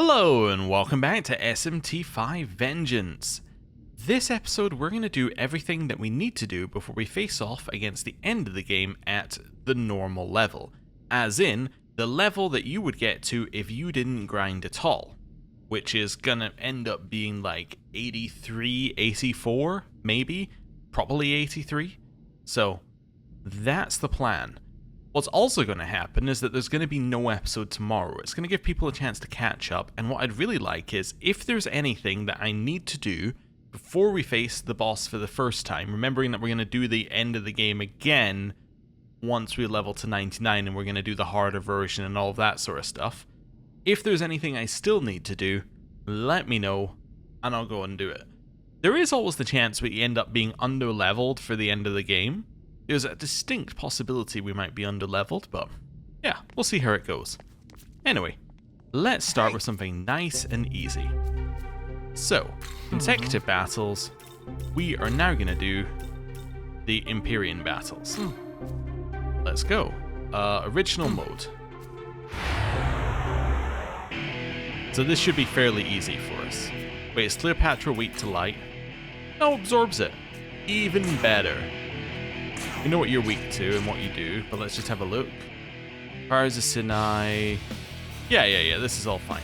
Hello and welcome back to SMT5 Vengeance. This episode we're going to do everything that we need to do before we face off against the end of the game at the normal level. As in, the level that you would get to if you didn't grind at all. Which is going to end up being like 83, 84, maybe? Probably 83. So, that's the plan. What's also going to happen is that there's going to be no episode tomorrow. It's going to give people a chance to catch up, and what I'd really like is, if there's anything that I need to do before we face the boss for the first time, remembering that we're going to do the end of the game again once we level to 99 and we're going to do the harder version and all of that sort of stuff. If there's anything I still need to do, let me know, and I'll go and do it. There is always the chance we end up being under-leveled for the end of the game. There's a distinct possibility we might be under-leveled, but yeah, we'll see how it goes. Anyway, let's start with something nice and easy. So, consecutive battles, we are now going to do the Empyrean battles. Let's go. Original mode. So this should be fairly easy for us. Wait, is Cleopatra weak to light? No, absorbs it. Even better. We know what you're weak to and what you do, but let's just have a look. Fires of Sinai. Yeah, this is all fine.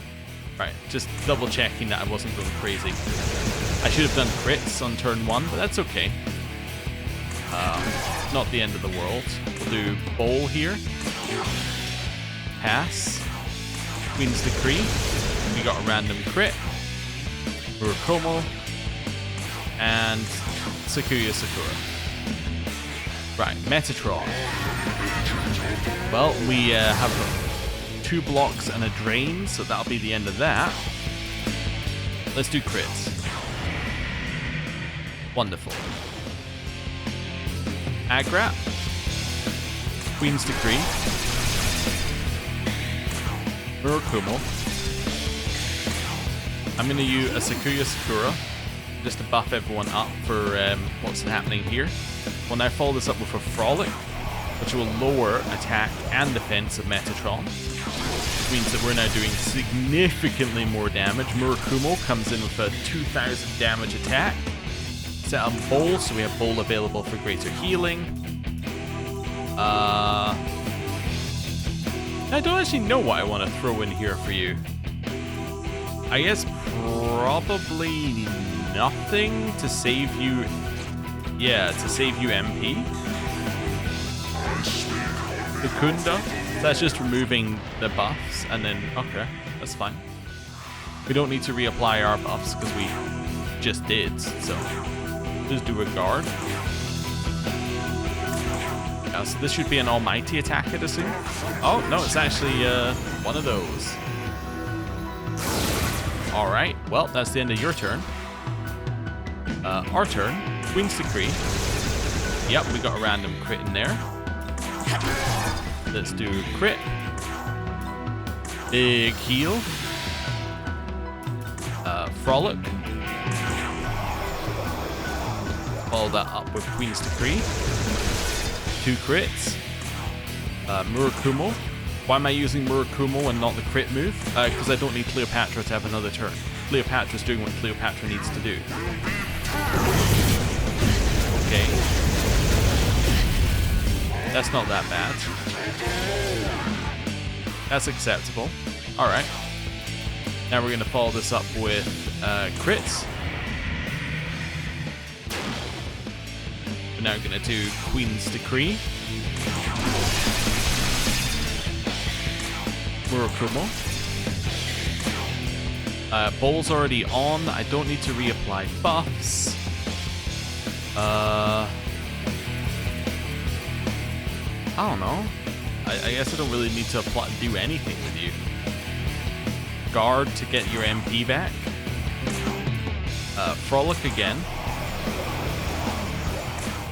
Right, just double checking that I wasn't going crazy. I should have done crits on turn 1, but that's okay. Not the end of the world. We'll do Bowl here. Pass. Queen's Decree. We got a random crit. Murakumo. And Sakuya Sakura. Right, Metatron. Well, we have 2 blocks and a drain, so that'll be the end of that. Let's do crits. Wonderful. Agrat. Queen's Decree. Murakumo. I'm going to use a Sakuya Sakura just to buff everyone up for what's happening here. We'll now follow this up with a Frolic, which will lower attack and defense of Metatron. Which means that we're now doing significantly more damage. Murakumo comes in with a 2000 damage attack. Set up Bowl, so we have Bowl available for greater healing. I don't actually know what I want to throw in here for you. I guess probably nothing to save you. Yeah, to save you MP. Kukunda. So that's just removing the buffs, and then, okay, that's fine. We don't need to reapply our buffs, because we just did, so just do a guard. Yeah, so this should be an almighty attack, I'd assume. Oh, no, it's actually one of those. Alright, well, that's the end of your turn. Our turn. Queen's Decree. Yep, we got a random crit in there. Let's do crit. Big heal. Frolic. Follow that up with Queen's Decree. 2 crits. Murakumo. Why am I using Murakumo and not the crit move? Because I don't need Cleopatra to have another turn. Cleopatra's doing what Cleopatra needs to do. Okay. That's not that bad. That's acceptable. Alright. Now we're going to follow this up with crits. We're now going to do Queen's Decree. Murakumo. Bowl's already on. I don't need to reapply buffs. I don't know. I guess I don't really need to do anything with you. Guard to get your MP back. Frolic again.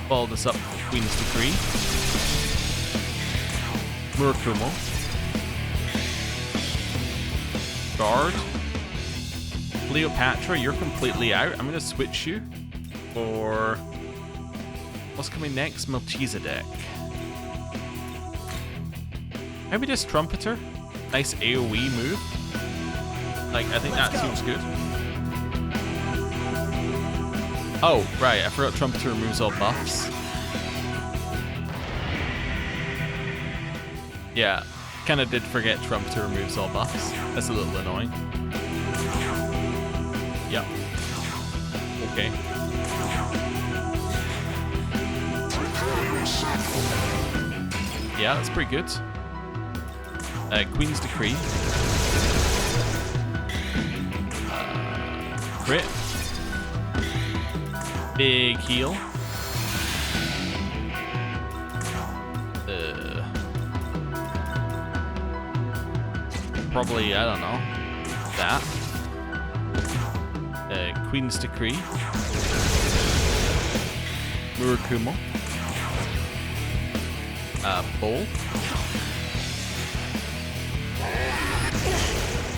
Follow this up with Queen's Decree. Murakumo. Guard. Cleopatra, you're completely out. I'm going to switch you for... What's coming next? Melchizedek. Maybe just Trumpeter? Nice AoE move. Like, I think that seems good. Oh, right, I forgot Trumpeter removes all buffs. Yeah, kind of did forget Trumpeter removes all buffs. That's a little annoying. Yep. Okay. Yeah, that's pretty good. Queen's Decree. Crit. Big heal. Probably, I don't know. That. Queen's Decree. Murakumo. Bowl.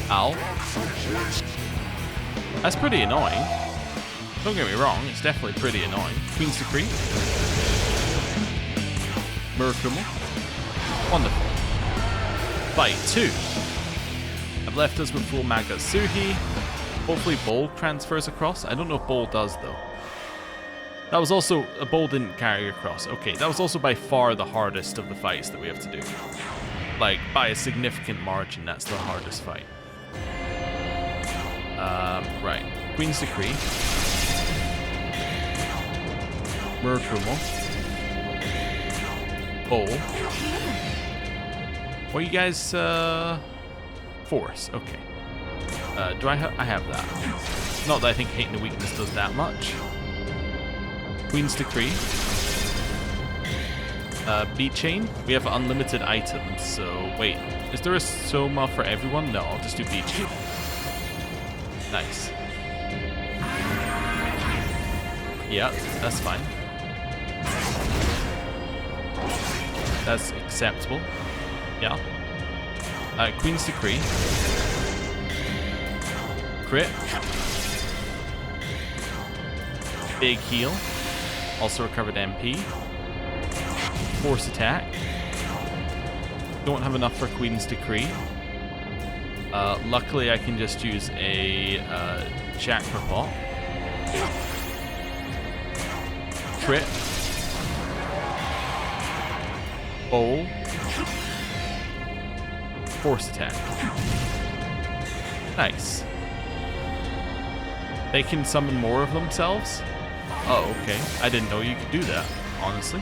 Ow. That's pretty annoying. Don't get me wrong, it's definitely pretty annoying. Queen's Decree. Murakumo. Wonderful. Fight 2. I've left us with full Magatsuhi. Hopefully Bowl transfers across. I don't know if Bowl does though. That was also, a Bowl didn't carry across. Okay, that was also by far the hardest of the fights that we have to do. Like, by a significant margin, that's the hardest fight. Right. Queen's Decree. Murakumo. Bowl. What you guys, Force, okay. Do I have that. Not that I think Hating the Weakness does that much. Queen's Decree. Beat Chain. We have unlimited items, so wait. Is there a Soma for everyone? No, I'll just do Beat Chain. Nice. Yeah, that's fine. That's acceptable. Yeah. Queen's Decree. Crit. Big heal. Also recovered MP. Force attack. Don't have enough for Queen's Decree. Luckily I can just use a chakra pot. Crit. Bowl. Force attack. Nice. They can summon more of themselves? Oh, okay. I didn't know you could do that, honestly.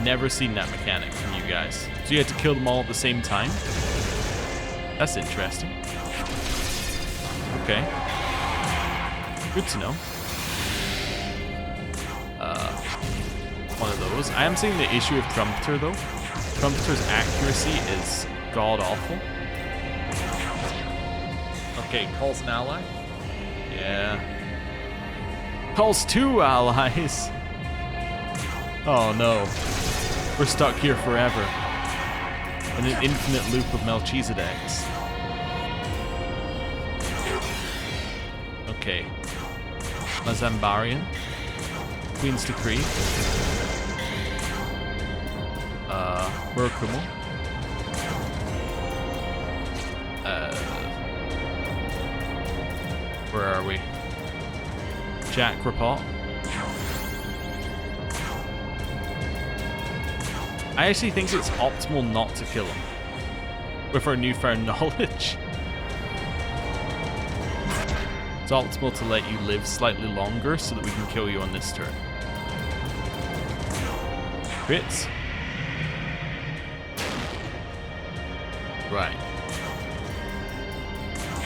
Never seen that mechanic from you guys. So you had to kill them all at the same time? That's interesting. Okay. Good to know. One of those. I am seeing the issue of Trumpeter though. Trumpeter's accuracy is god-awful. Okay, calls an ally. Yeah. Calls 2 allies. Oh no. We're stuck here forever. In an infinite loop of Melchizedeks. Okay. Mazambarian. Queen's Decree. Murakumo. Where are we? Chakra pot. I actually think it's optimal not to kill him. With our newfound knowledge. It's optimal to let you live slightly longer so that we can kill you on this turn. Crits. Right.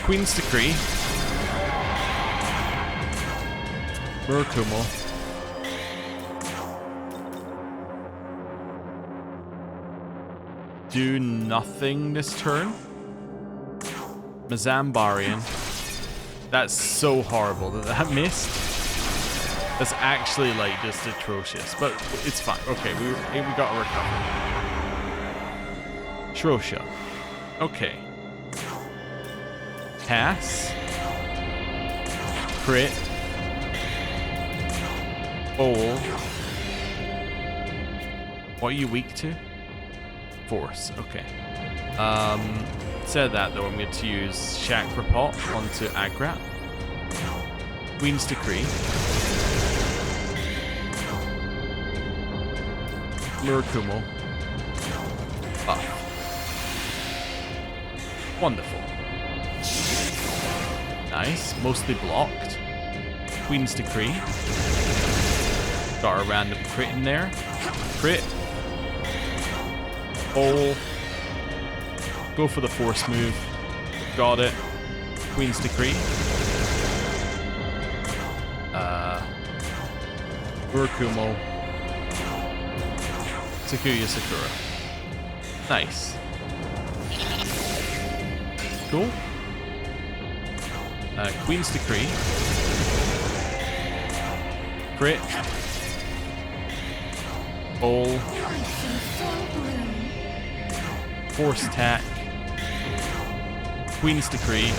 Queen's Decree. Murakumo. Do nothing this turn. Mazambarian. That's so horrible that that missed. That's actually like just atrocious, but it's fine. Okay, we got to recover. Shrosha. Okay. Pass. Crit. Bowl. What are you weak to? Force. Okay. Instead of that, though, I'm going to use Chakrapot onto Agrat. Queen's Decree. Murakumo. Buff. Wonderful. Nice. Mostly blocked. Queen's Decree. Got a random crit in there. Crit. Bowl. Go for the force move. Got it. Queen's Decree. Murakumo. Takuya Sakura. Nice. Cool. Queen's Decree. Crit. Bowl. Force attack. Queen's Decree.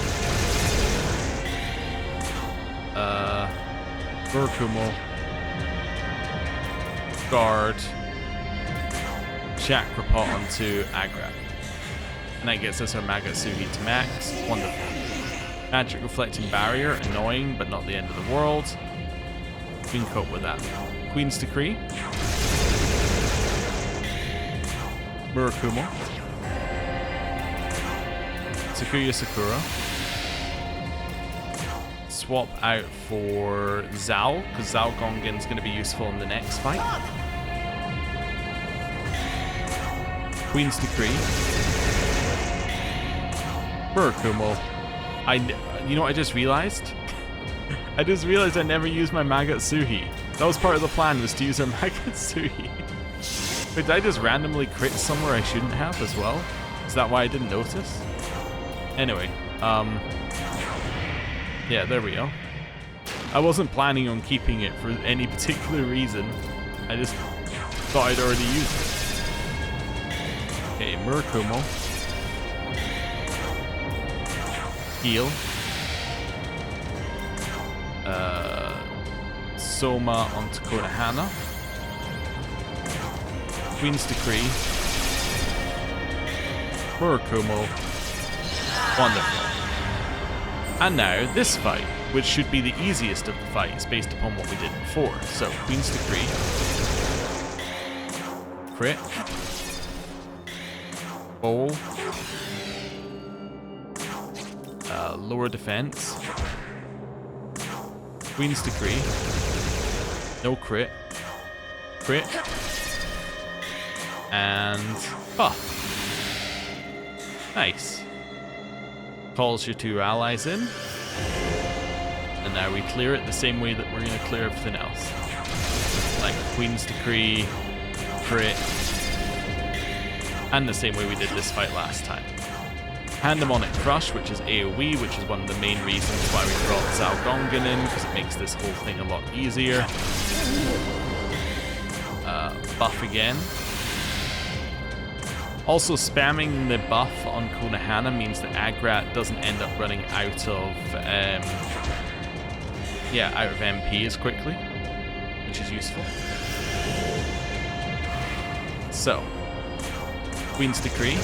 Murakumo. Guard. Chakrapot onto Agrat. And that gets us our Magatsuhi to max. Wonderful. Magic Reflecting Barrier, annoying, but not the end of the world. We can cope with that. Queen's Decree. Murakumo. Takuya Sakura. Swap out for Zao, because Zao Gongin's going to be useful in the next fight. Queen's Decree. Murakumo. You know what I just realized? I just realized I never used my Magatsuhi. That was part of the plan, was to use our Magatsuhi. But did I just randomly crit somewhere I shouldn't have as well? Is that why I didn't notice? Anyway, yeah, there we go. I wasn't planning on keeping it for any particular reason. I just thought I'd already used it. Okay, Murakumo. Heal. Soma onto Konohana. Queen's Decree. Murakumo. Wonderful. And now this fight, which should be the easiest of the fights based upon what we did before. So, Queen's Decree. Crit. Bowl. Lower defense. Queen's Decree. No crit. Crit. And buff. Nice. Calls your two allies in. And now we clear it the same way that we're going to clear everything else. Like Queen's Decree, crit, and the same way we did this fight last time. Pandemonic Crush, which is AoE, which is one of the main reasons why we brought Zao Gongen in, because it makes this whole thing a lot easier. Buff again. Also, spamming the buff on Konohana means that Agrat doesn't end up running out of MP as quickly, which is useful. So, Queen's Decree,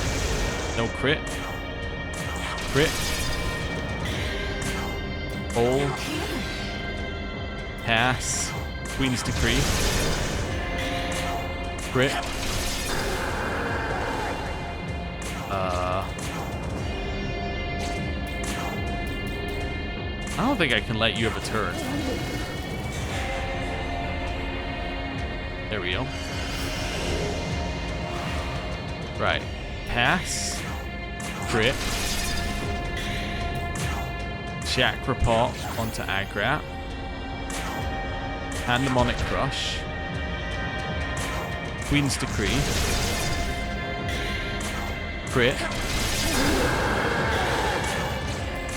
no crit, crit, bowl, pass, Queen's Decree, crit. I don't think I can let you have a turn. There we go. Right. Pass. Crit. Chakrapot onto Agrat. Pandemonic Crush. Queen's Decree. Crit.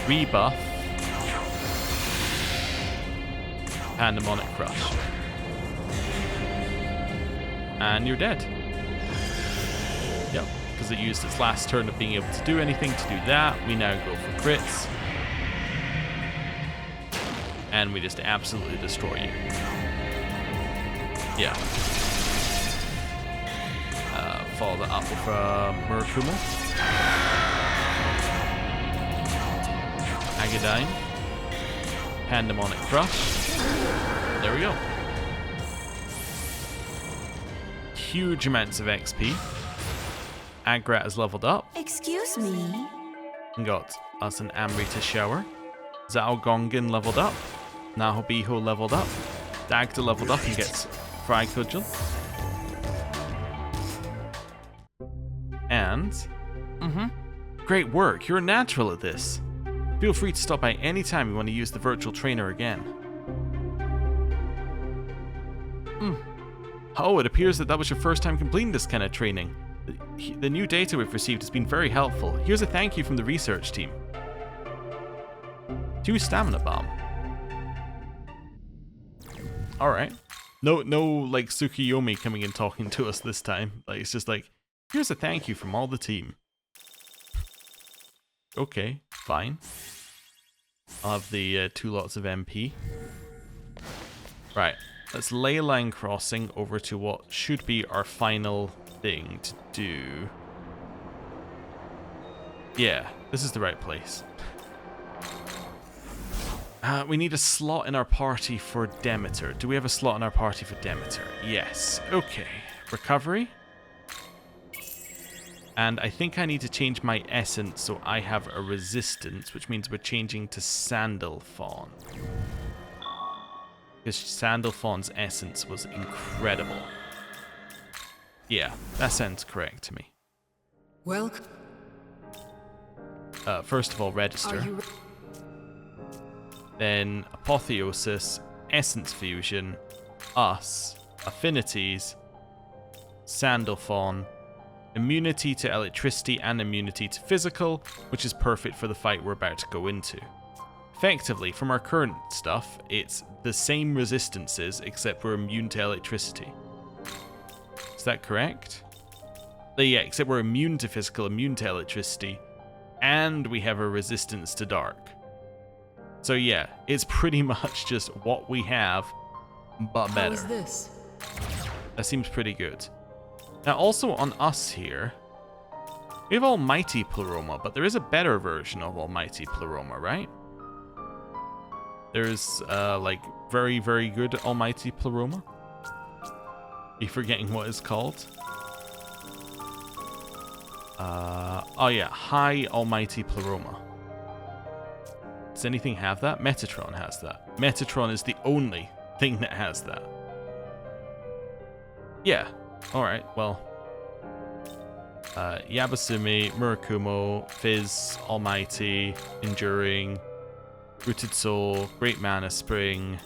Rebuff. Pandemonic Crush. And you're dead. Yep, because it used its last turn of being able to do anything to do that. We now go for crits. And we just absolutely destroy you. Yeah. Follow that up with Murakumo. Agadine. Pandemonic Crush. There we go. Huge amounts of XP. Agrat has leveled up. Excuse me. And got us an Amrita Shower. Zhao Gongan leveled up. Nahobiho leveled up. Dagda leveled up and gets Fry Cudgel. And... great work, you're a natural at this. Feel free to stop by any time you want to use the virtual trainer again. Oh, it appears that was your first time completing this kind of training. The new data we've received has been very helpful. Here's a thank you from the research team. 2 stamina bomb. Alright. No like Tsukiyomi coming and talking to us this time. Like, it's just like, here's a thank you from all the team. Okay, fine. I'll have the 2 lots of MP. Right, let's ley line crossing over to what should be our final thing to do. Yeah, this is the right place. We need a slot in our party for Demeter. Do we have a slot in our party for Demeter? Yes. Okay. Recovery. And I think I need to change my essence so I have a resistance, which means we're changing to Sandalphon. Because Sandalphon's essence was incredible. Yeah, that sounds correct to me. Welcome. First of all, register. Then Apotheosis, Essence Fusion, Us, Affinities, Sandalphon, immunity to electricity and immunity to physical, which is perfect for the fight we're about to go into. Effectively, from our current stuff, it's the same resistances except we're immune to electricity. Is that correct? Yeah, except we're immune to physical, immune to electricity, and we have a resistance to dark. So yeah, it's pretty much just what we have, but better. How is this? That seems pretty good. Now also on us here, we have Almighty Pleroma, but there is a better version of Almighty Pleroma, right? There's like very, very good Almighty Pleroma. Are you forgetting what it's called? Oh yeah, High Almighty Pleroma. Does anything have that? Metatron has that. Metatron is the only thing that has that. Yeah. Alright, well. Yabasumi, Murakumo, Fizz, Almighty, Enduring, Rooted Soul, Great Mana Spring,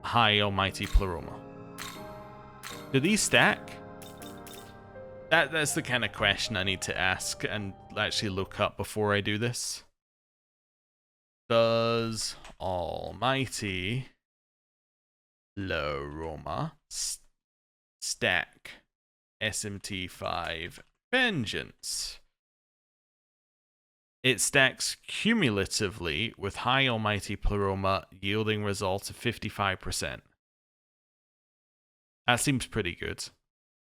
High Almighty Pleroma. Do these stack? That's the kind of question I need to ask and actually look up before I do this. Does Almighty Pleroma stack SMT5 Vengeance? It stacks cumulatively with High Almighty Pleroma, yielding results of 55%. That seems pretty good.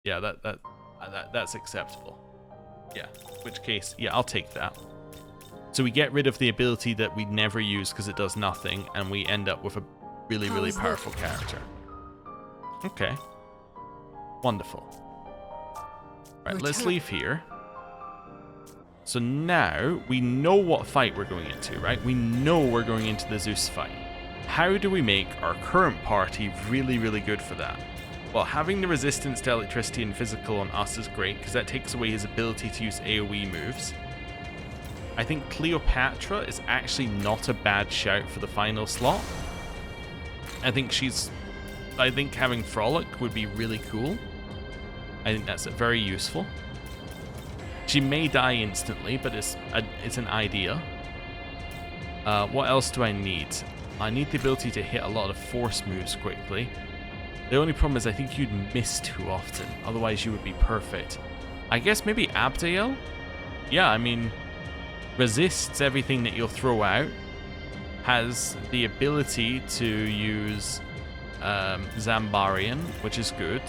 Yeah, that's acceptable. Yeah, in which case, yeah, I'll take that. So we get rid of the ability that we never use because it does nothing, and we end up with a really, really powerful character. Okay. Wonderful. Right, let's leave here. So now we know what fight we're going into, right? We know we're going into the Zeus fight. How do we make our current party really, really good for that? Well, having the resistance to electricity and physical on us is great because that takes away his ability to use AoE moves. I think Cleopatra is actually not a bad shout for the final slot. I think having Frolic would be really cool. I think that's very useful. She may die instantly, but it's an idea. What else do I need? I need the ability to hit a lot of force moves quickly. The only problem is I think you'd miss too often, otherwise you would be perfect. I guess maybe Abdael? Yeah, I mean, resists everything that you'll throw out, has the ability to use Zambarian, which is good,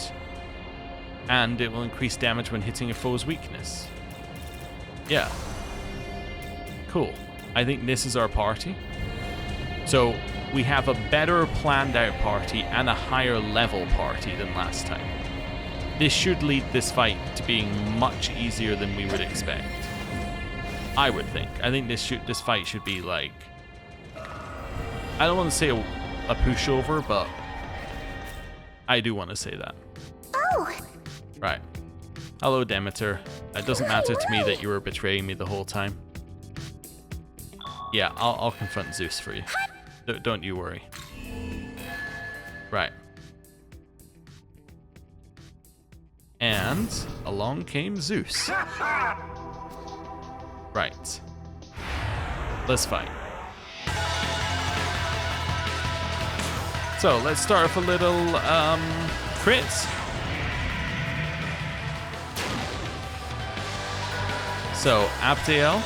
and it will increase damage when hitting a foe's weakness. Yeah. Cool. I think this is our party. So we have a better planned out party and a higher level party than last time. This should lead this fight to being much easier than we would expect. I would think. I think this fight should be like... I don't want to say a pushover, but I do want to say that. Oh! Right. Hello, Demeter. It doesn't matter to me that you were betraying me the whole time. Yeah, I'll confront Zeus for you. Don't you worry. Right. And along came Zeus. Right. Let's fight. So let's start with a little crits. So Abdiel.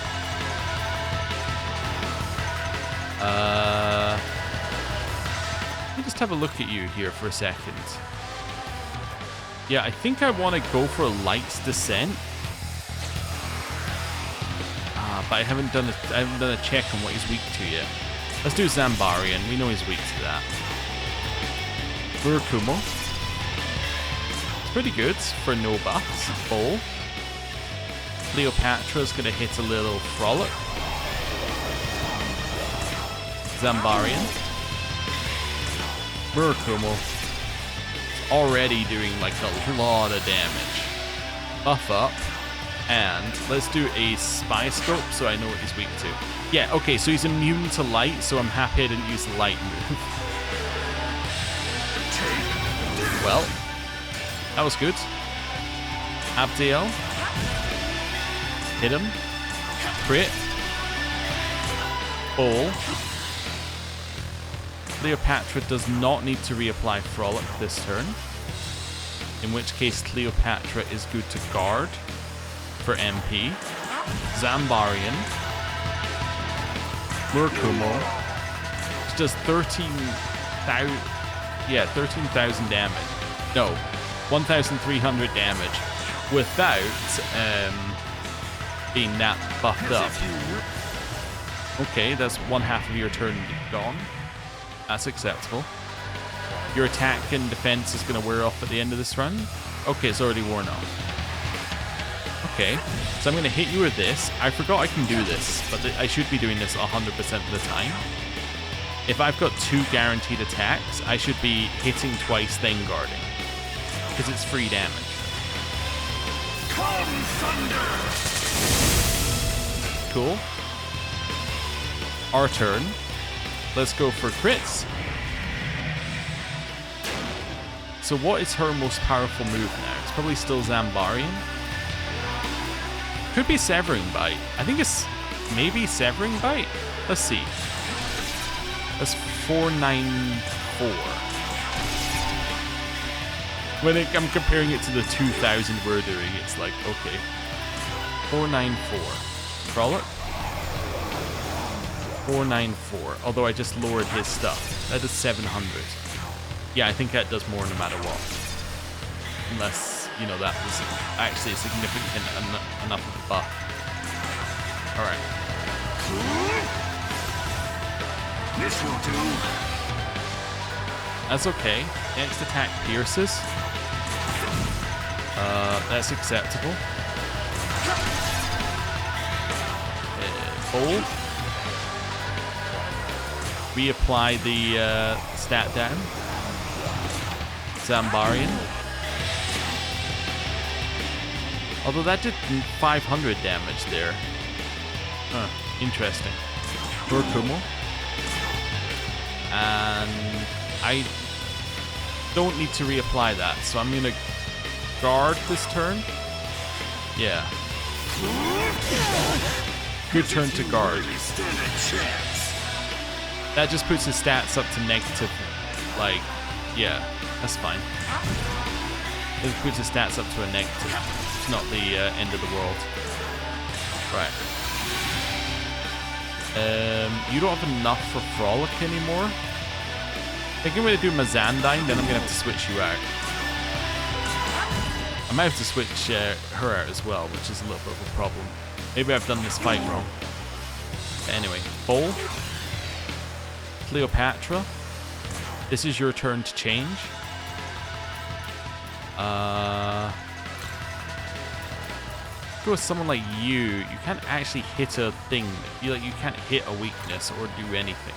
Let me just have a look at you here for a second. Yeah, I think I want to go for a light descent. But I haven't done a check on what he's weak to yet. Let's do Zambarian. We know he's weak to that. Murakumo. It's pretty good for no buffs. Bowl. Cleopatra's gonna hit a little frolic. Zambarian. Murakumo. It's already doing like a lot of damage. Buff up. And let's do a spy scope so I know what he's weak to. Yeah, okay, so he's immune to light, so I'm happy I didn't use the light move. Well, that was good. Abdiel. Hit him. Crit. Ball. Cleopatra does not need to reapply Frolic this turn. In which case Cleopatra is good to guard for MP. Zambarian. Murakumo. Which does 13,000... Yeah, 13,000 damage. No, 1,300 damage without being that buffed up. Okay, that's one half of your turn gone. That's acceptable. Your attack and defense is going to wear off at the end of this run. Okay, it's already worn off. Okay, so I'm going to hit you with this. I forgot I can do this, but I should be doing this 100% of the time. If I've got 2 guaranteed attacks, I should be hitting twice then guarding. Because it's free damage. Come, thunder! Cool. Our turn. Let's go for crits. So what is her most powerful move now? It's probably still Zambarian. Could be Severing Bite. I think it's maybe Severing Bite. Let's see. That's 494. When I'm comparing it to the 2,000 we're doing, it's like, okay. 494. Frolic? 494. Although I just lowered his stuff. That is 700. Yeah, I think that does more no matter what. Unless, you know, that was actually significant enough of a buff. Alright. This will do. That's okay. Next attack pierces. That's acceptable. Hold. Reapply the stat down. Zambarian. Although that did 500 damage there. Huh, interesting. Murakumo. And I don't need to reapply that, so I'm going to guard this turn. Yeah. Good turn to guard. That just puts his stats up to negative. Like, yeah, that's fine. It puts his stats up to a negative. It's not the end of the world. Right. You don't have enough for Frolic anymore. I think I'm going to do Mazandine, then I'm going to have to switch you out. I might have to switch her out as well, which is a little bit of a problem. Maybe I've done this fight wrong. Anyway, Bull. Cleopatra. This is your turn to change. Go with someone like you. You can't actually hit a thing. You can't hit a weakness or do anything.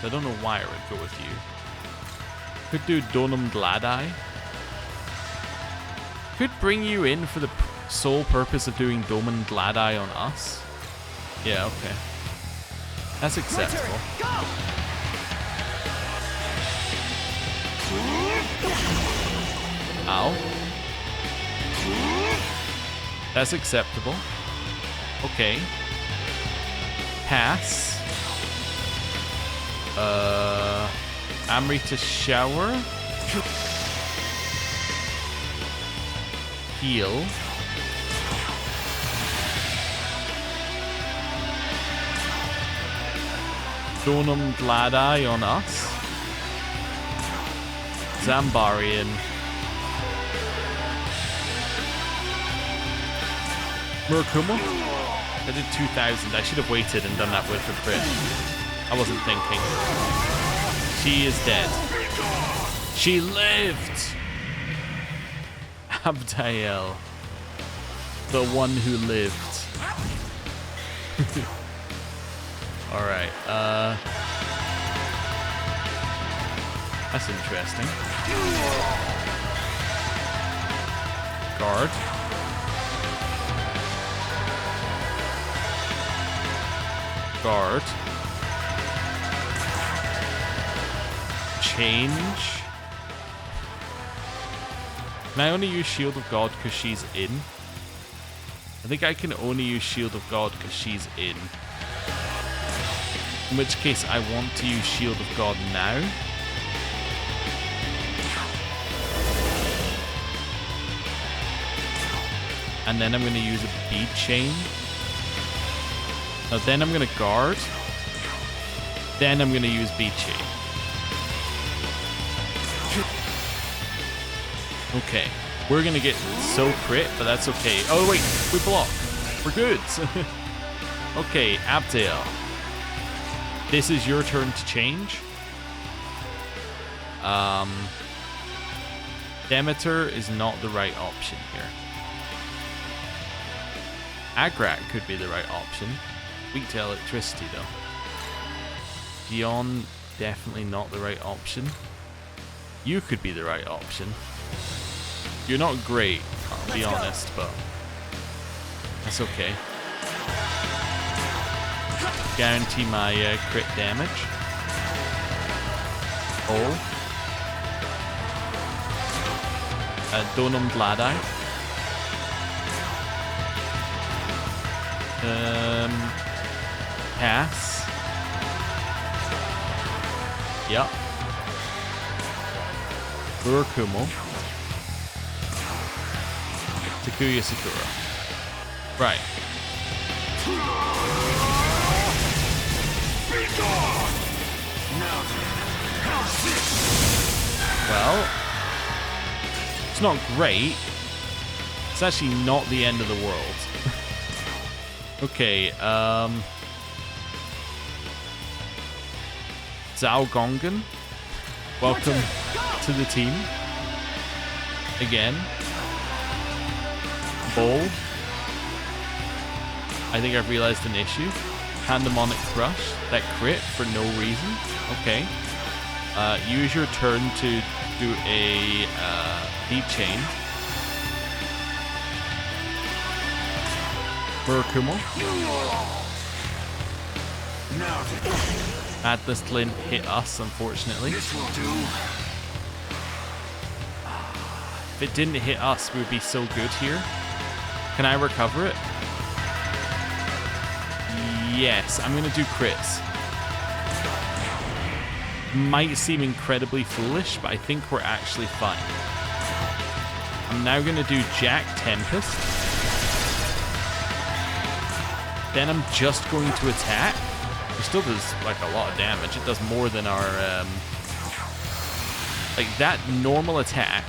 So I don't know why I would go with you. Could do Donum Gladai. Could bring you in for the sole purpose of doing Donum Gladai on us. Yeah, okay. That's acceptable. Ow. That's acceptable. Okay. Pass. Amrita Shower. Heal. Donum Gladai on us. Zambarian. Murakumo? I did 2,000. I should have waited and done that with the crit. I wasn't thinking. She is dead. She lived! Abdael. The one who lived. Alright, that's interesting. Guard. Guard. Change. Can I only use Shield of God because she's in? I think I can only use Shield of God because she's in. In which case I want to use Shield of God now. And then I'm going to use a bead chain. Now then I'm going to guard. Then I'm going to use bead chain. Okay. We're going to get so crit, but that's okay. Oh wait, we block. We're good. Okay, Abdael. This is your turn to change. Demeter is not the right option here. Agrat could be the right option. Weak to electricity though. Dion, definitely not the right option. You could be the right option. You're not great, I'll be honest, but that's okay. Guarantee my crit damage. Oh. Donum Gladai. Pass. Yup. Urakumo. Takuya Sakura. Right. Well, it's not great. It's actually not the end of the world. Okay, Zhao Gongan, welcome to the team. Again. Bowl. I think I've realized an issue. Pandemonic Crush, that crit for no reason. Okay. Use your turn to do a beat chain. Murakumo. Atlas Glint hit us, unfortunately. This will do. If it didn't hit us, we would be so good here. Can I recover it? Yes, I'm going to do crits. Might seem incredibly foolish, but I think we're actually fine. I'm now going to do Jack Tempest. Then I'm just going to attack. It still does like a lot of damage. It does more than our... like that normal attack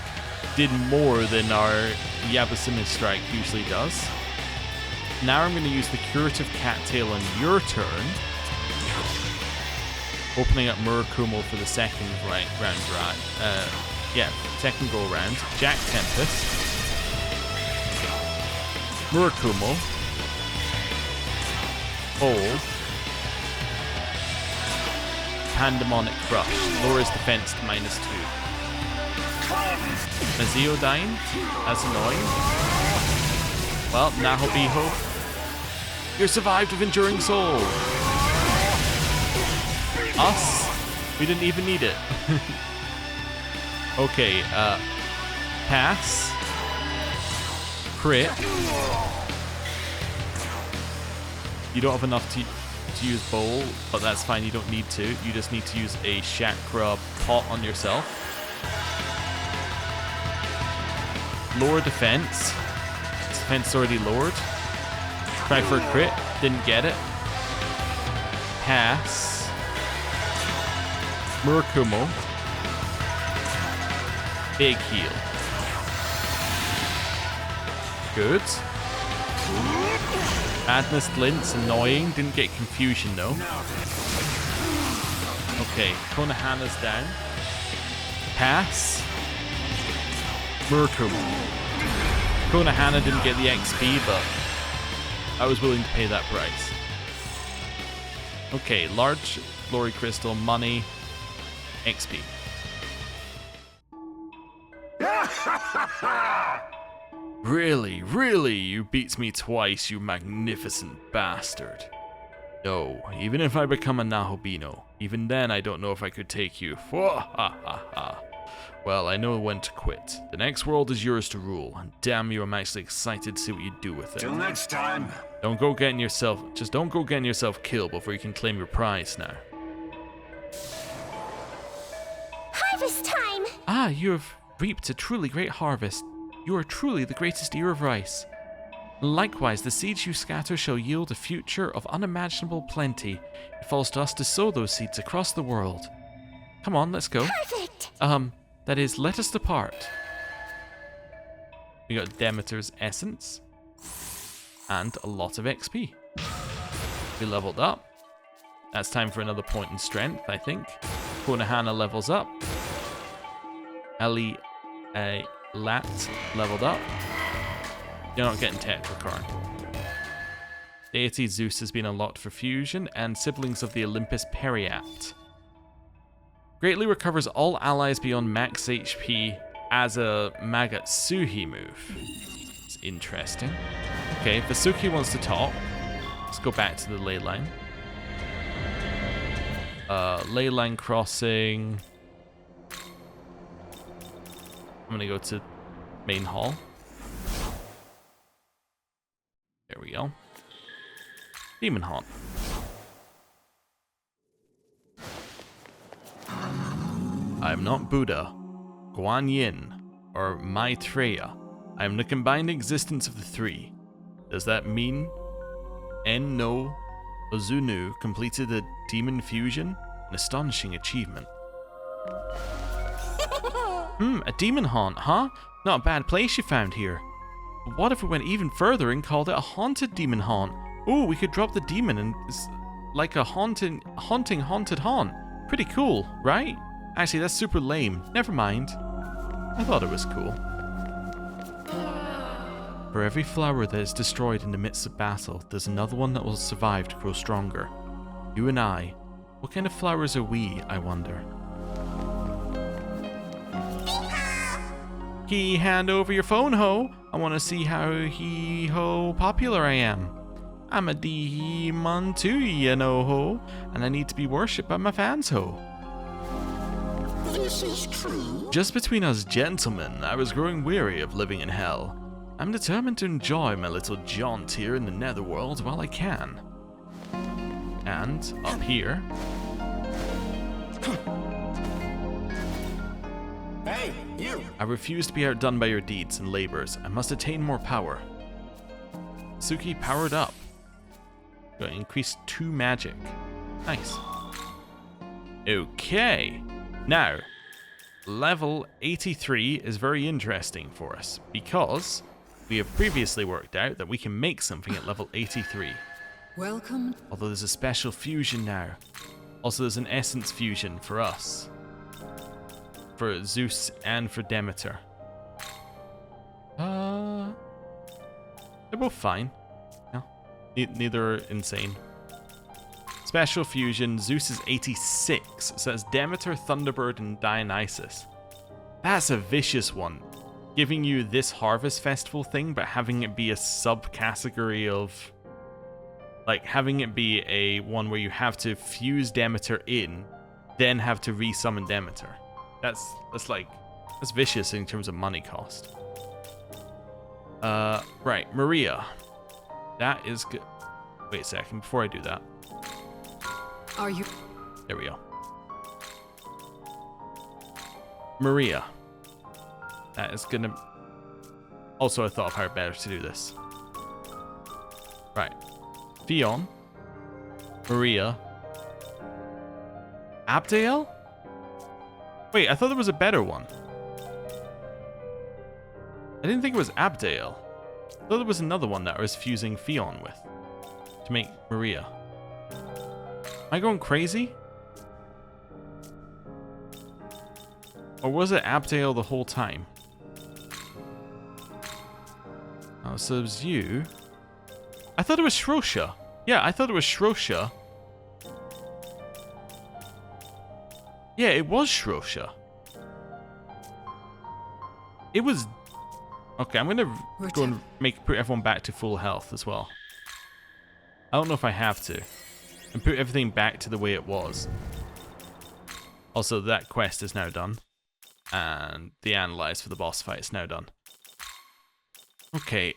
did more than our Yabasumi Strike usually does. Now I'm going to use the Curative Cattail on your turn. Opening up Murakumo for the second round. Second go round. Jack Tempest. Murakumo. Hold. Pandemonic Crush. Lowers defense to -2. Maziodyne. That's annoying. Well, Nahobiho. You're survived with Enduring Soul. Us? We didn't even need it. Okay, pass. Crit. You don't have enough to use Bowl, but that's fine, you don't need to. You just need to use a Chakra Pot on yourself. Lower defense. Defense already lowered. Try for a crit. Didn't get it. Pass. Murakumo. Big heal. Good. Madness Glint's annoying. Didn't get confusion though. Okay, Konohana's down. Pass. Murakumo. Konohana didn't get the XP, but I was willing to pay that price. Okay, large glory crystal, money, XP. Really, you beat me twice, you magnificent bastard. No, even if I become a Nahobino, even then I don't know if I could take you. Well, I know when to quit. The next world is yours to rule, and damn you, I'm actually excited to see what you do with it. Till next time. Don't go getting yourself killed before you can claim your prize now. Harvest time! Ah, you have reaped a truly great harvest. You are truly the greatest ear of rice. Likewise, the seeds you scatter shall yield a future of unimaginable plenty. It falls to us to sow those seeds across the world. Come on, let's go. Perfect! That is, let us depart. We got Demeter's Essence. And a lot of XP. We leveled up. That's time for another point in strength, I think. Konohana levels up. Lat leveled up. You're not getting Tetrakarn. Deity Zeus has been unlocked for fusion, and Siblings of the Olympus Periapt. Greatly recovers all allies beyond max HP as a Magatsuhi move. It's interesting. Okay, Vasuki wants to talk. Let's go back to the ley line. Ley line crossing. I'm gonna go to main hall. There we go. Demon Haunt. I am not Buddha, Guan Yin, or Maitreya. I am the combined existence of the three. Does that mean En-no Ozunu completed the demon fusion? An astonishing achievement. A demon haunt, huh? Not a bad place you found here. But what if we went even further and called it a haunted demon haunt? Oh, we could drop the demon and it's like a haunted haunt. Pretty cool, right? Actually, that's super lame. Never mind. I thought it was cool. For every flower that is destroyed in the midst of battle, there's another one that will survive to grow stronger. You and I. What kind of flowers are we, I wonder? Key, hand over your phone, ho. I want to see how popular I am. I'm a demon too, you know, ho. And I need to be worshipped by my fans, ho. This is true. Just between us gentlemen, I was growing weary of living in hell. I'm determined to enjoy my little jaunt here in the netherworld while I can. And, up here... Hey, you! I refuse to be outdone by your deeds and labors. I must attain more power. Suki powered up. Got increased 2 magic. Nice. Okay. Now, level 83 is very interesting for us because we have previously worked out that we can make something at level 83. Welcome. Although there's a special fusion now. Also, there's an essence fusion for us. For Zeus and for Demeter. They're both fine. No, neither are insane. Special fusion, Zeus is 86. So that's Demeter, Thunderbird, and Dionysus. That's a vicious one. Giving you this Harvest Festival thing, but having it be a subcategory of... Like, having it be a one where you have to fuse Demeter in, then have to resummon Demeter. That's vicious in terms of money cost. Right, Maria. That is good. Wait a second, before I do that. Are you? There we go. Maria. That is gonna... Also, I thought of how better to do this. Right. Theon. Maria. Abdael? Wait, I thought there was a better one. I didn't think it was Abdael. I thought there was another one that I was fusing Theon with. To make Maria. Am I going crazy? Or was it Abdael the whole time? Oh, so it was you. I thought it was Shrosha. Yeah, I thought it was Shrosha. Yeah, it was Shrosha. It was... Okay, I'm going to go and put everyone back to full health as well. I don't know if I have to. And put everything back to the way it was. Also, that quest is now done. And the analyze for the boss fight is now done. Okay,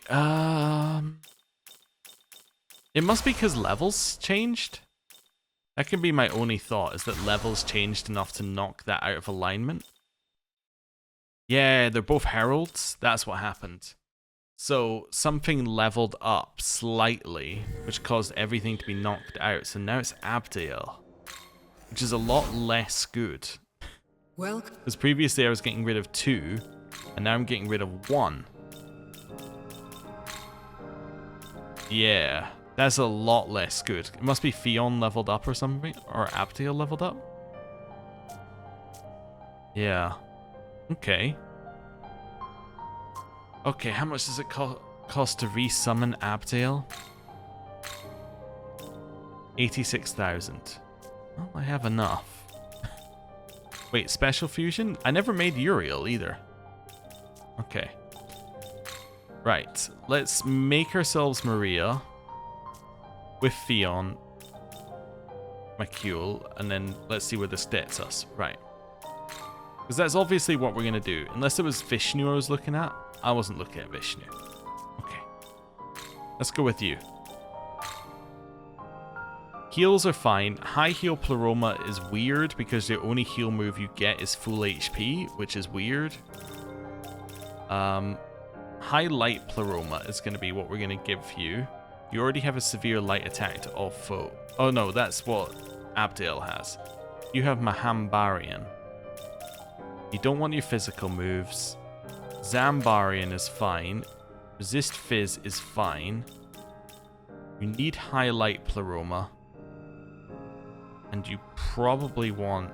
it must be because levels changed? That can be my only thought, is that levels changed enough to knock that out of alignment. Yeah, they're both heralds. That's what happened. So something leveled up slightly, which caused everything to be knocked out. So now it's Abdael, which is a lot less good. Welcome. Because previously I was getting rid of 2, and now I'm getting rid of 1. Yeah, that's a lot less good. It must be Theon leveled up or something, or Abdael leveled up. Yeah. Okay. Okay, how much does it cost to resummon Abdael? 86,000. Well, I have enough. Wait, special fusion? I never made Uriel either. Okay. Right, let's make ourselves Maria with Theon, Macule, and then let's see where this gets us. Right. Because that's obviously what we're going to do. Unless it was Vishnu I was looking at. I wasn't looking at Vishnu. Okay. Let's go with you. Heals are fine. High heal Pleroma is weird because the only heal move you get is full HP, which is weird. High light Pleroma is going to be what we're going to give you. You already have a severe light attack to all foe. Oh no, that's what Abdael has. You have Mahambarian. You don't want your physical moves. Zambarian is fine. Resist Fizz is fine. You need Highlight Pleroma. And you probably want...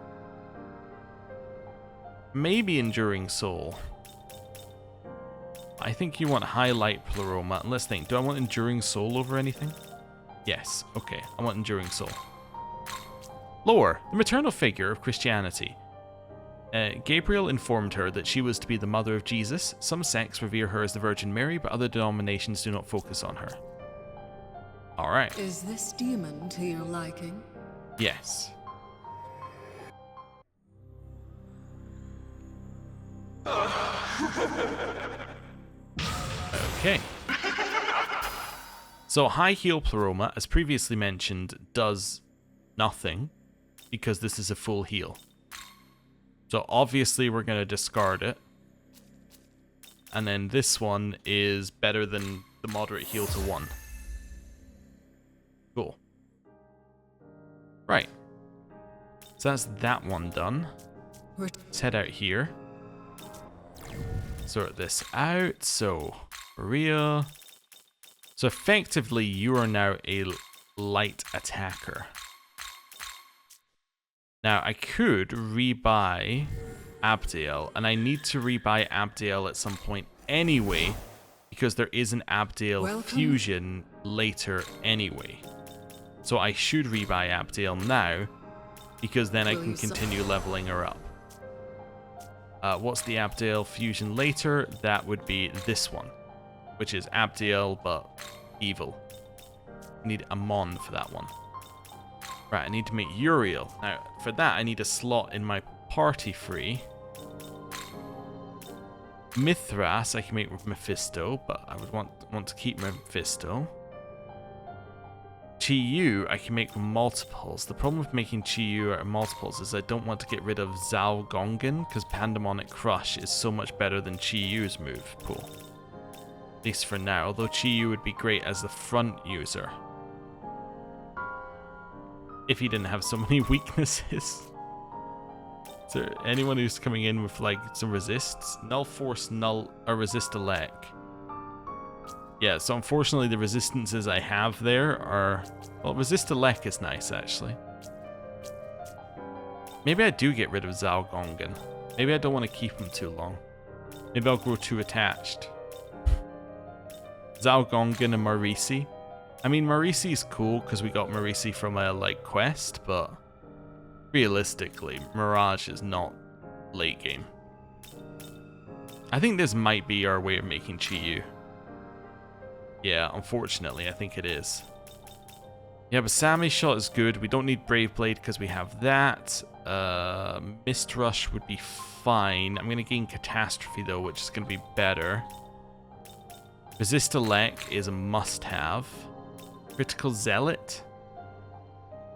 maybe Enduring Soul. I think you want Highlight Pleroma. And let's think, do I want Enduring Soul over anything? Yes, okay, I want Enduring Soul. Lore, the maternal figure of Christianity. Gabriel informed her that she was to be the mother of Jesus. Some sects revere her as the Virgin Mary, but other denominations do not focus on her. Alright. Is this demon to your liking? Yes. Okay. So High Heal Pleroma, as previously mentioned, does nothing because this is a full heal. So obviously we're going to discard it. And then this one is better than the moderate heal to 1. Cool. Right. So that's that one done. Let's head out here. Sort this out. So Maria. So effectively, you are now a light attacker. Now, I could rebuy Abdiel, and I need to rebuy Abdiel at some point anyway, because there is an Abdiel fusion later anyway. So I should rebuy Abdiel now, because then I can continue leveling her up. What's the Abdiel fusion later? That would be this one, which is Abdiel but evil. I need Amon for that one. Right, I need to make Uriel. Now, for that, I need a slot in my party free. Mithras, I can make with Mephisto, but I would want to keep Mephisto. Chi-Yu, I can make with multiples. The problem with making Chi-Yu out of multiples is I don't want to get rid of Zhao Gongen, because Pandemonic Crush is so much better than Chi-Yu's move pool. At least for now, although Chi-Yu would be great as the front user. If he didn't have so many weaknesses. Is there anyone who's coming in with like some resists? Null Force, Null, or Resist Elec. Yeah, so unfortunately the resistances I have there are... Well, Resist Elec is nice actually. Maybe I do get rid of Zhao Gongen. Maybe I don't want to keep him too long. Maybe I'll grow too attached. Zhao Gongen and Marisi. I mean, Marisi's cool because we got Marisi from a like quest, but realistically, Mirage is not late game. I think this might be our way of making Chi-Yu. Yeah, unfortunately, I think it is. Yeah, but Sammy's shot is good. We don't need Brave Blade because we have that. Mist Rush would be fine. I'm going to gain Catastrophe though, which is going to be better. Resist Elec is a must-have. Critical Zealot?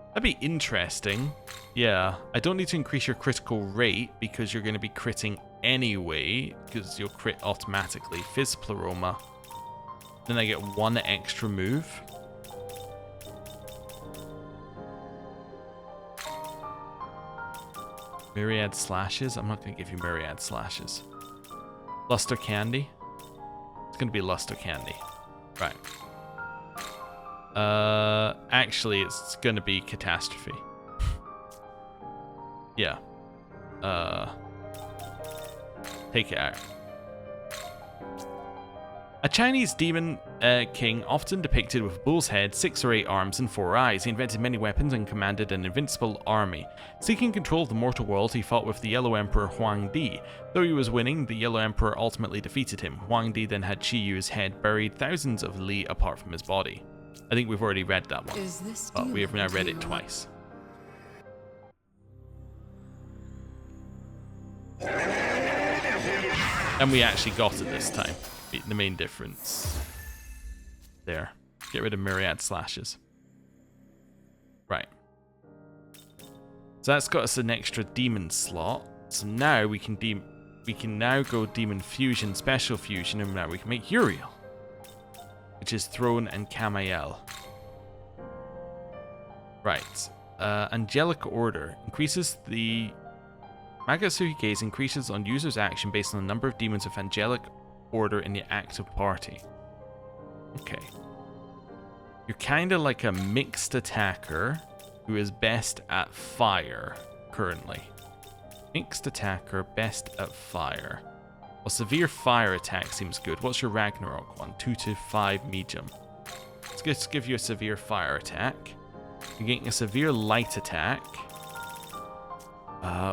That'd be interesting. Yeah, I don't need to increase your critical rate because you're going to be critting anyway, because you'll crit automatically. Fizz Pleroma. Then I get one extra move. Myriad Slashes? I'm not going to give you Myriad Slashes. Luster Candy? It's going to be Luster Candy. Right. Actually, it's gonna be Catastrophe. Yeah. Take it out. A Chinese demon king, often depicted with a bull's head, 6 or 8 arms, and 4 eyes. He invented many weapons and commanded an invincible army. Seeking control of the mortal world, he fought with the Yellow Emperor Huang Di. Though he was winning, the Yellow Emperor ultimately defeated him. Huang Di then had Chi-Yu's head buried thousands of li apart from his body. I think we've already read that one, but we have now read it twice. And we actually got it this time. The main difference. There. Get rid of Myriad Slashes. Right. So that's got us an extra demon slot. So now we can now go Demon Fusion, Special Fusion, and now we can make Uriel, which is Throne and Camael. Right. Angelic Order increases the Magatsuki Gaze increases on user's action based on the number of demons of Angelic Order in the active party. Okay. You're kind of like a mixed attacker who is best at fire currently. Mixed attacker, best at fire. Well, severe fire attack seems good. What's your Ragnarok one? 2 to 5 medium. Let's give you a severe fire attack. You're getting a severe light attack,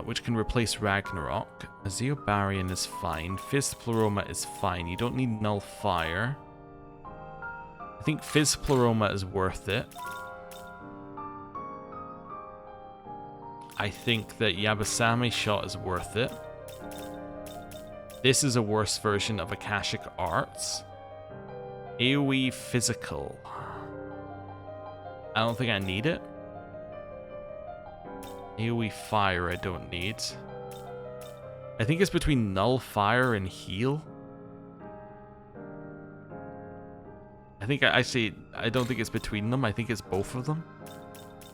which can replace Ragnarok. Azeobarian is fine. Fizz Pleroma is fine. You don't need Null Fire. I think Fizz Pleroma is worth it. I think that Yabasami Shot is worth it. This is a worse version of Akashic Arts. AoE Physical. I don't think I need it. AoE Fire I don't need. I think it's between Null Fire and Heal. I think I don't think it's between them. I think it's both of them.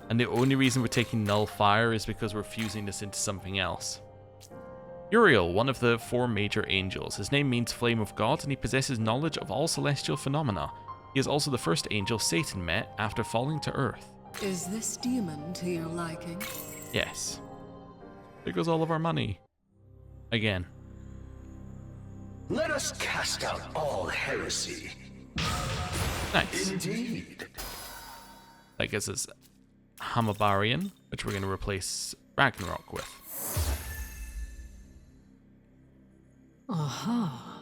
And the only reason we're taking Null Fire is because we're fusing this into something else. Uriel, one of the 4 major angels. His name means Flame of God, and he possesses knowledge of all celestial phenomena. He is also the first angel Satan met after falling to Earth. Is this demon to your liking? Yes. There goes all of our money. Again. Let us cast out all heresy. Nice. Indeed. That gives us Hamabarian, which we're going to replace Ragnarok with. Aha.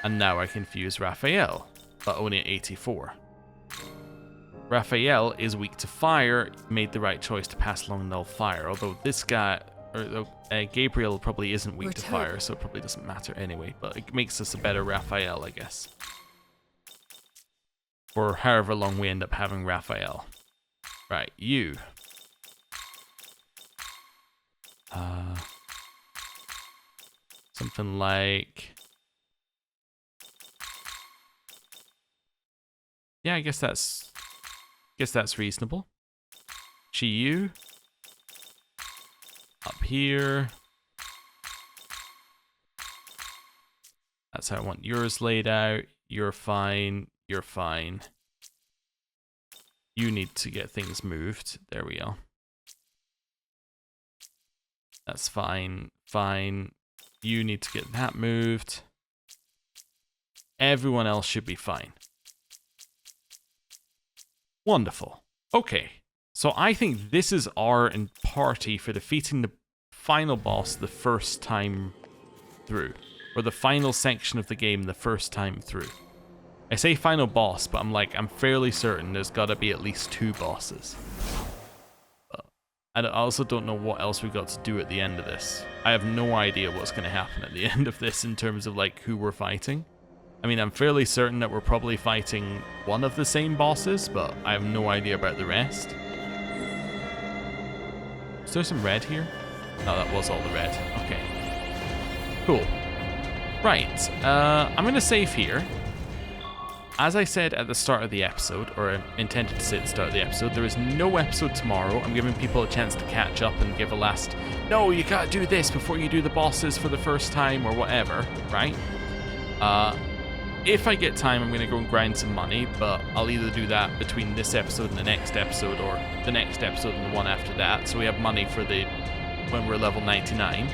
And now I can fuse Raphael, but only at 84. Raphael is weak to fire, made the right choice to pass along null fire, although this guy, Gabriel probably isn't weak to fire, so it probably doesn't matter anyway, but it makes us a better Raphael, I guess. For however long we end up having Raphael. Right, you. Something like... Yeah, I guess that's reasonable. Chi-Yu. Up here. That's how I want yours laid out. You're fine. You're fine. You need to get things moved. There we go. That's fine. Fine. You need to get that moved. Everyone else should be fine. Wonderful. Okay. So I think this is our party for defeating the final boss the first time through. Or the final section of the game the first time through. I say final boss, but I'm fairly certain there's got to be at least 2 bosses. I also don't know what else we've got to do at the end of this. I have no idea what's going to happen at the end of this in terms of like who we're fighting. I mean, I'm fairly certain that we're probably fighting one of the same bosses, but I have no idea about the rest. Is there some red here? No, that was all the red. Okay. Cool. Right. I'm going to save here. As I said at the start of the episode, or intended to say at the start of the episode, there is no episode tomorrow. I'm giving people a chance to catch up and give a last, no, you gotta do this before you do the bosses for the first time, or whatever, right? If I get time, I'm gonna go and grind some money, but I'll either do that between this episode and the next episode, or the next episode and the one after that, so we have money for when we're level 99.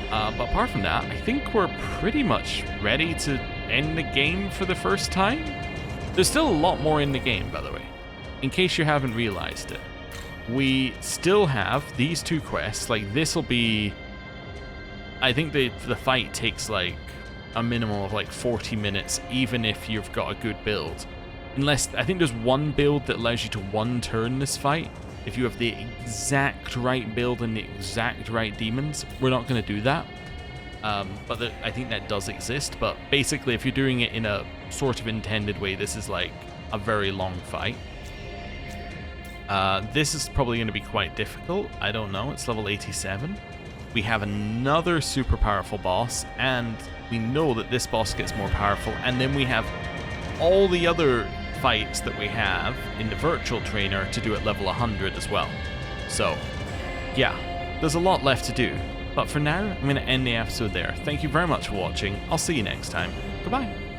But apart from that, I think we're pretty much ready to end the game for the first time. There's still a lot more in the game, by the way, in case you haven't realized it. We still have these 2 quests. Like, this will be... I think the fight takes, like, a minimum of, like, 40 minutes, even if you've got a good build. Unless... I think there's one build that allows you to one-turn this fight. If you have the exact right build and the exact right demons. We're not going to do that. But I think that does exist. But basically, if you're doing it in a sort of intended way, this is like a very long fight. This is probably going to be quite difficult. I don't know. It's level 87. We have another super powerful boss, and we know that this boss gets more powerful. And then we have all the other fights that we have in the virtual trainer to do at level 100 as well. So, yeah, there's a lot left to do. But for now, I'm going to end the episode there. Thank you very much for watching. I'll see you next time. Goodbye.